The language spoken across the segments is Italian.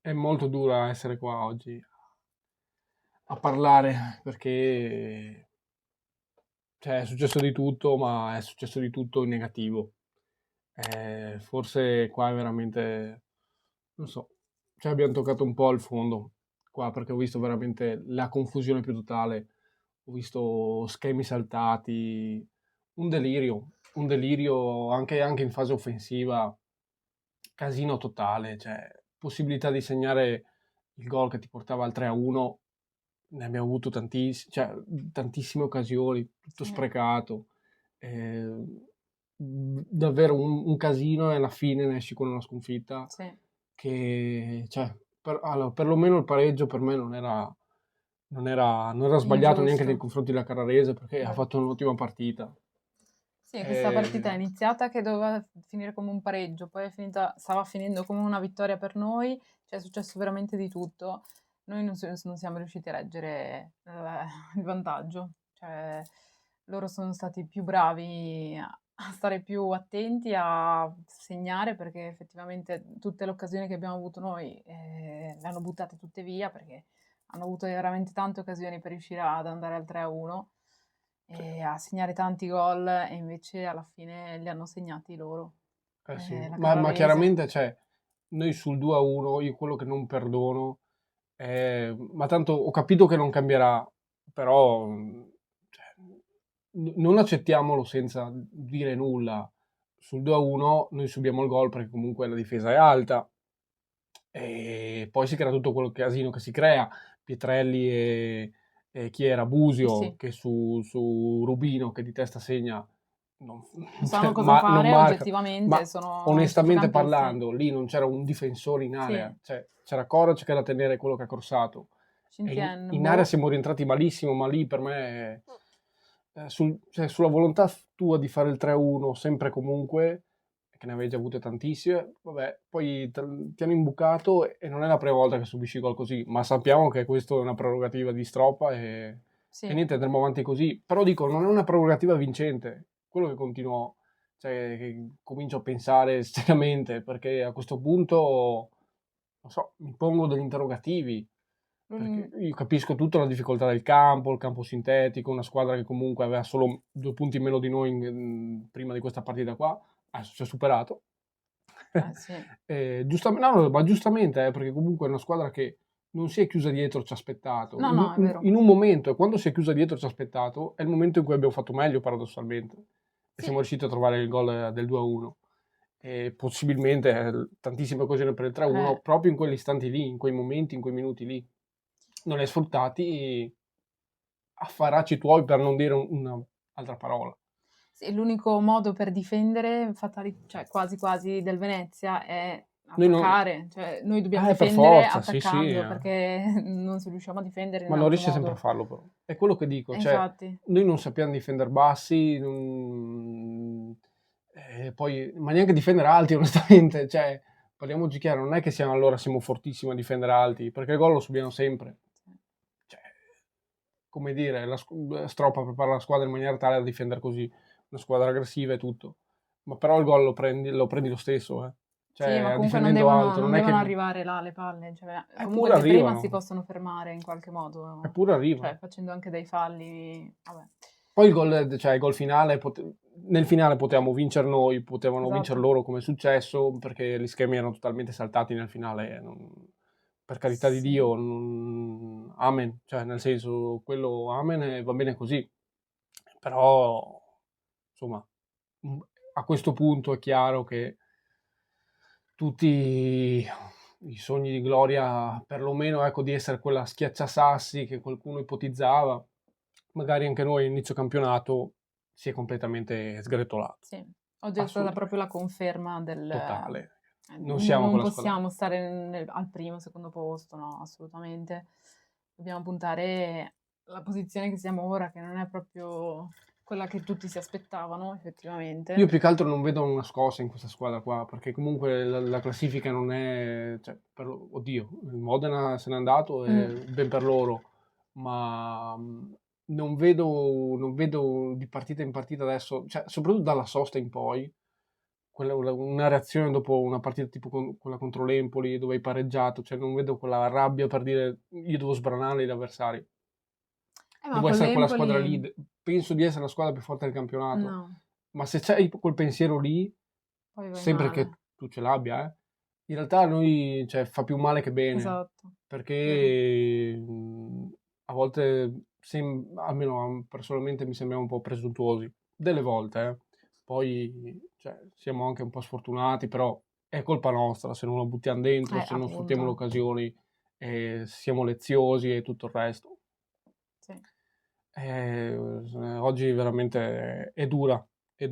È molto dura essere qua oggi a parlare perché cioè, è successo di tutto, ma è successo di tutto in negativo. Forse qua è veramente, non so, cioè abbiamo toccato un po' il fondo qua perché ho visto veramente la confusione più totale, ho visto schemi saltati, un delirio anche in fase offensiva, casino totale, cioè possibilità di segnare il gol che ti portava al 3-1, ne abbiamo avuto cioè, tantissime occasioni, tutto Sì, sprecato. Davvero un casino e alla fine ne esci con una sconfitta sì. che, cioè, allora, perlomeno il pareggio per me non era sbagliato neanche nei Ingiusto. confronti della Carrarese perché ha Vero. fatto un'ottima partita. Sì, questa partita è Eh, iniziata che doveva finire come un pareggio, poi stava finendo come una vittoria per noi, cioè è successo veramente di tutto. Noi non siamo riusciti a reggere il vantaggio, cioè loro sono stati più bravi a stare più attenti a segnare perché effettivamente tutte le occasioni che abbiamo avuto noi le hanno buttate tutte via perché hanno avuto veramente tante occasioni per riuscire ad andare al 3-1 sì, e a segnare tanti gol e invece alla fine li hanno segnati loro, sì. la Ma Carrarese. chiaramente, cioè, noi sul 2-1, io quello che non perdono, ma tanto ho capito che non cambierà, però cioè, non accettiamolo senza dire nulla. Sul 2-1 noi subiamo il gol perché comunque la difesa è alta e poi si crea tutto quello casino che si crea. Pietrelli e chi era? Sì, Busio sì, che su Rubino che di testa segna non, non sanno cioè, cosa non fare marca. oggettivamente, Ma sono i onestamente centrocampisti. parlando, lì non c'era un difensore in area, Sì, cioè c'era Kovac che era a tenere quello che ha crossato. E Shintian, in area boh, siamo rientrati malissimo, ma lì per me, cioè, sulla volontà tua di fare il 3-1 sempre e comunque, che ne avevi già avute tantissime, vabbè, poi ti hanno imbucato e non è la prima volta che subisci gol così, ma sappiamo che questo è una prerogativa di Stroppa e sì. niente, andremo avanti così. Però dico, non è una prerogativa vincente, quello che continuo, cioè, che comincio a pensare seriamente, perché a questo punto, non so, mi pongo degli interrogativi, perché L'un- io capisco tutta la difficoltà del campo, il campo sintetico, una squadra che comunque aveva solo 2 punti in meno di noi prima di questa partita qua, adesso ci ha superato. sì. No, no, ma giustamente, perché comunque è una squadra che non si è chiusa dietro, ci ha aspettato. No, no, è vero. In un momento, e quando si è chiusa dietro, ci ha aspettato, è il momento in cui abbiamo fatto meglio, paradossalmente. E Sì, siamo riusciti a trovare il gol del 2-1. E possibilmente tantissime occasioni per il 3-1 eh, proprio in quegli istanti lì, in quei momenti, in quei minuti lì. Non li hai sfruttati, affaracci tuoi per non dire un'altra parola. sì, l'unico modo per difendere, cioè quasi quasi del Venezia, è Noi non... attaccare, cioè noi dobbiamo Per difendere forza, sì, sì. attaccando perché non si riusciamo a difendere in Ma non altro riesce sempre a modo. farlo però. È quello che dico, E cioè infatti, noi non sappiamo difendere bassi, poi, ma neanche difendere alti onestamente, cioè parliamoci chiaro, non è che siamo fortissimi a difendere alti, perché il gol lo subiamo sempre. Cioè, come dire, Stroppa prepara la squadra in maniera tale da difendere così, una squadra aggressiva e tutto. Ma però il gol lo prendi lo stesso, eh. sì, ma Cioè, comunque difendendo alto, non non è devono che... arrivare là le palle, cioè comunque Eppure le prima si arrivano, possono fermare in qualche modo, eppure cioè arrivano. facendo anche dei falli, vabbè. Poi il gol finale, nel finale potevamo vincere noi, potevano vincere Esatto. loro come è successo, perché gli schemi erano totalmente saltati nel finale. Per carità di Sì. Dio, amen, cioè nel senso, quello amen e va bene così. Però, insomma, mh, a questo punto è chiaro che tutti i sogni di gloria, perlomeno ecco, di essere quella schiacciasassi che qualcuno ipotizzava, magari anche noi inizio campionato si è completamente sgretolato. Sì, oggi è stata proprio Assolutamente, la conferma del totale. Non no siamo non quella squadra lì. possiamo stare al primo, secondo posto, no, assolutamente. Dobbiamo puntare alla posizione che siamo ora, che non è proprio quella che tutti si aspettavano Io effettivamente. più che altro non vedo una scossa in questa squadra qua, perché comunque la classifica non è, cioè, oddio, il Modena se n'è andato e Mh, ben per loro, ma non vedo di partita in partita adesso, cioè, soprattutto dalla sosta in poi, una reazione dopo una partita tipo quella contro l'Empoli dove hai pareggiato, cioè non vedo quella rabbia per dire io devo sbranare gli avversari, Ma devo con essere quella squadra lì, l'Empoli penso di essere la squadra più forte del campionato, no, ma se c'hai quel pensiero lì, poi vai sempre male. che tu ce l'abbia, in realtà a noi, cioè, fa più male che bene, Esatto, vero. perché a volte, almeno personalmente, mi sembriamo un po' presuntuosi, delle volte, poi cioè, siamo anche un po' sfortunati, però è colpa nostra se non lo buttiamo dentro, se non sfruttiamo le Appunto. occasioni, siamo leziosi e tutto il resto. Sì. Oggi veramente è dura, cioè,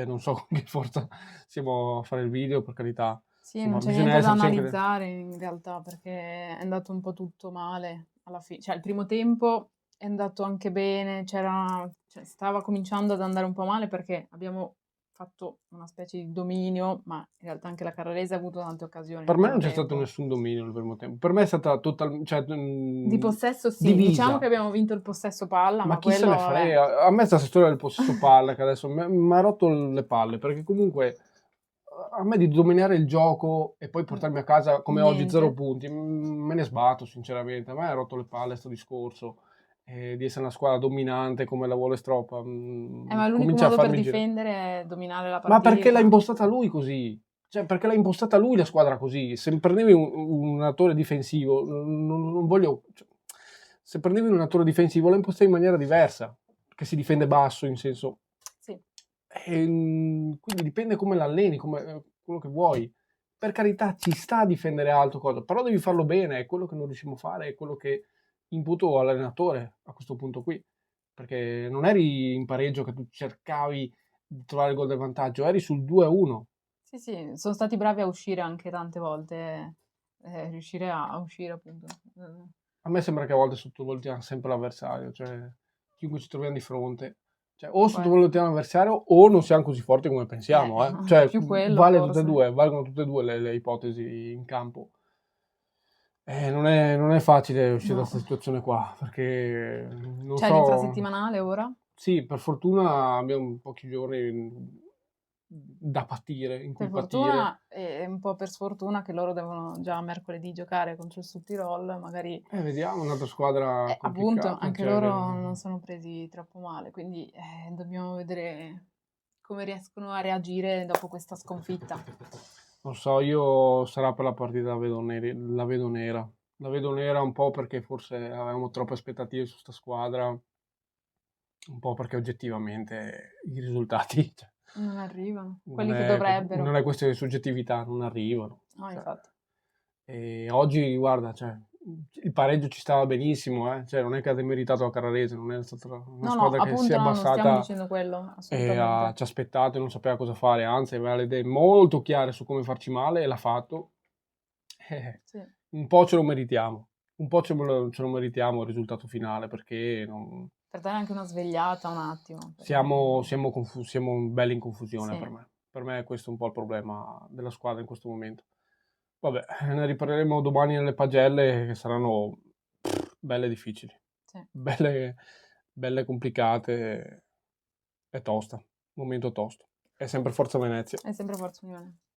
non so con che forza siamo a fare il video, per carità. Sì, non Insomma, c'è bisogna niente da essere sempre... analizzare in realtà, perché è andato un po' tutto male alla cioè il primo tempo è andato anche bene, cioè stava cominciando ad andare un po' male perché abbiamo fatto una specie di dominio, ma in realtà anche la Carrarese ha avuto tante occasioni Per nel me non primo c'è stato tempo. nessun dominio nel primo tempo. Per me è stata cioè, Di possesso sì, diciamo che divisa. abbiamo vinto il possesso palla, Ma ma chi se ne quello vabbè. frega? A me questa storia del possesso palla che adesso mi ha rotto le palle, perché comunque a me di dominare il gioco e poi portarmi a casa come oggi Niente. 0 punti, me ne sbatto sinceramente. A me ha rotto le palle sto discorso di essere una squadra dominante come la vuole Stroppa. Ma l'unico Comincia a modo per farmi girare. difendere è dominare la Ma perché l'ha partita. impostata lui così? Cioè, perché l'ha impostata lui la squadra così? Se prendevi un attore difensivo, non voglio... cioè, se prendevi un attore difensivo, la impostavi in maniera diversa, che si difende basso, in senso... Sì, quindi dipende come l'alleni, come quello che vuoi. Per carità, ci sta a difendere alto, cosa, però devi farlo bene, è quello che non riusciamo a fare, è quello che imputo all'allenatore a questo punto qui. Perché non eri in pareggio che tu cercavi di trovare il gol del vantaggio, eri sul 2-1. sì, sì, sono stati bravi a uscire anche tante volte, riuscire a uscire appunto. A me sembra che a volte sottovalutiamo sempre l'avversario, cioè chiunque ci troviamo di fronte. Cioè, o Può essere. sottovalutiamo l'avversario o non siamo così forti come pensiamo, eh. Cioè, Più quello forse. valgono tutte e due le ipotesi in campo. Non è facile uscire da No. questa situazione qua, perché non C'è so. l'infrasettimanale ora? Sì, per fortuna abbiamo pochi giorni da patire, in cui Per patire. fortuna e un po' per sfortuna che loro devono già mercoledì giocare contro il Sudtirol, magari Vediamo, un'altra squadra appunto complicata. anche Cioè, loro non sono presi troppo male, quindi dobbiamo vedere come riescono a reagire dopo questa sconfitta. non so, io sarà per la partita la vedo nera. La vedo nera un po' perché forse avevamo troppe aspettative su sta squadra, un po' perché oggettivamente i risultati, cioè, Non arrivano, non quelli che è, dovrebbero. non è questione di soggettività, non arrivano. No, Cioè, infatti. e oggi, guarda, cioè, il pareggio ci stava benissimo, cioè, non è che ha demeritato la Carrarese, non è stata una No, no, squadra che si è appunto no, non stiamo abbassata dicendo quello, e assolutamente. ci ha aspettato e non sapeva cosa fare, anzi aveva le idee molto chiare su come farci male e l'ha fatto. Eh, Sì. un po' ce lo meritiamo, un po' ce lo meritiamo il risultato finale perché Per dare anche una svegliata un attimo, perché siamo belli in confusione sì, per me. Per me questo è un po' il problema della squadra in questo momento. Vabbè, ne riparleremo domani nelle pagelle che saranno belle difficili, sì, belle, belle complicate e tosta, momento tosto. È sempre Forza Venezia. è sempre Forza Unione.